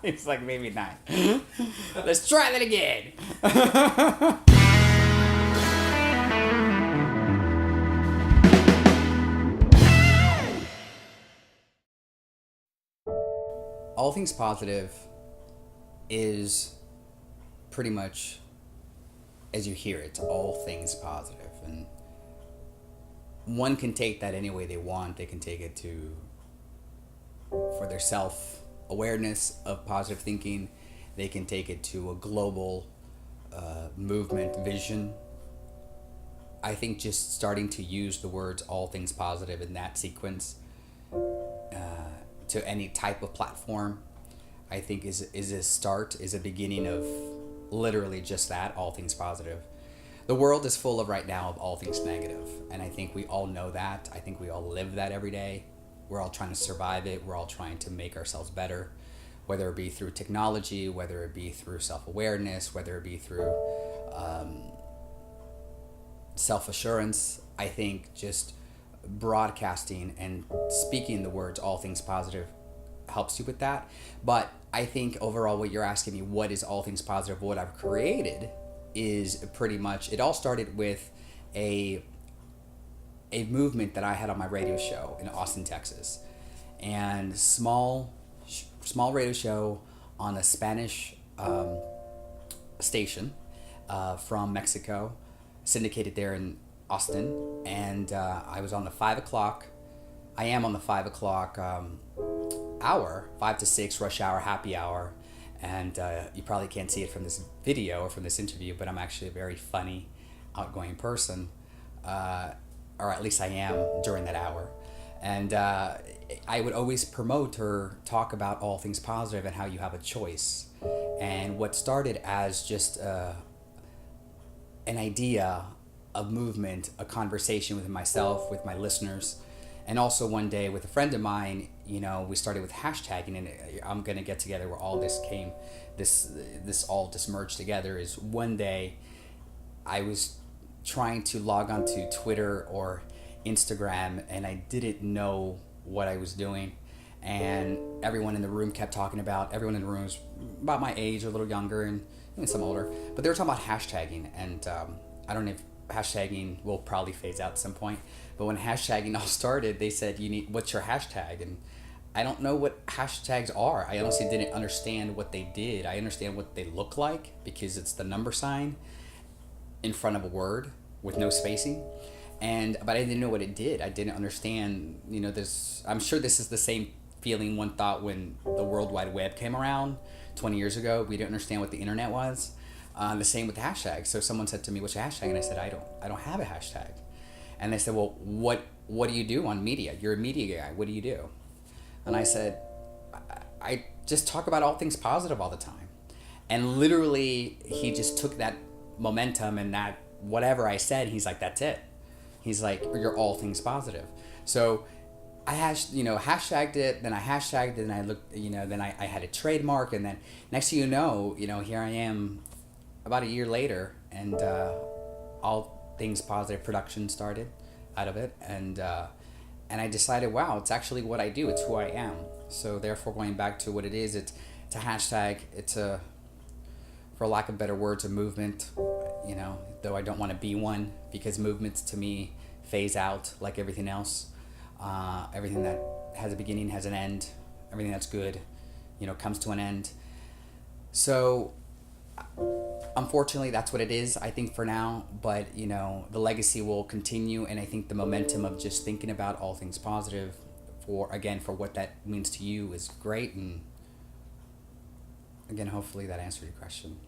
It's like, maybe not. Let's try that again. All things positive is pretty much as you hear it, all things positive. And one can take that any way they want. They can take it to for their self awareness of positive thinking. They can take it to a global movement vision. I think just starting to use the words all things positive in that sequence to any type of platform, I think is a start, is a beginning of literally just that, all things positive. The world is full of right now of all things negative, and I think we all know that. I think we all live that every day. We're all trying to survive it. We're all trying to make ourselves better, whether it be through technology, whether it be through self-awareness, whether it be through self-assurance. I think just broadcasting and speaking the words all things positive helps you with that. But I think overall what you're asking me, what is all things positive, what I've created, is pretty much, it all started with a movement that I had on my radio show in Austin, Texas. And small radio show on a Spanish station from Mexico, syndicated there in Austin. And I was on the 5 o'clock, I am on the 5 o'clock hour, 5 to 6 rush hour happy hour. And you probably can't see it from this video or from this interview, but I'm actually a very funny, outgoing person, or at least I am during that hour. And I would always promote or talk about all things positive and how you have a choice. And what started as just an idea, a movement, a conversation with myself, with my listeners, and also one day with a friend of mine, we started with hashtagging, and I'm gonna get together where all this came, this all just merged together. Is one day I was trying to log on to Twitter or Instagram, and I didn't know what I was doing, and everyone in the room kept talking about, everyone in the room was about my age, a little younger, and even some older, but they were talking about hashtagging, and I don't know if hashtagging will probably phase out at some point, but when hashtagging all started, they said, what's your hashtag? And I don't know what hashtags are. I honestly didn't understand what they did. I understand what they look like because it's the number sign in front of a word with no spacing. But I didn't know what it did. I didn't understand, this. I'm sure this is the same feeling one thought when the World Wide Web came around 20 years ago. We didn't understand what the internet was. The same with hashtags. So someone said to me, "What's your hashtag?" And I said, "I don't have a hashtag." And they said, "Well, what do you do on media? You're a media guy. What do you do?" And I said, I just talk about all things positive all the time. And literally, he just took that momentum and that whatever I said, he's like, "That's it." He's like, "You're all things positive." So I hashtagged it, then I hashtagged it, and I looked, then I had a trademark, and then next thing you know, here I am about a year later, and all things positive production started out of it, and I decided, wow, it's actually what I do, it's who I am. So therefore, going back to what it is, it's a hashtag, it's for lack of better words, a movement, though I don't want to be one, because movements to me phase out like everything else. Everything that has a beginning has an end. Everything that's good, comes to an end. So unfortunately, that's what it is, I think, for now. But, the legacy will continue. And I think the momentum of just thinking about all things positive for what that means to you is great. And again, hopefully that answered your question.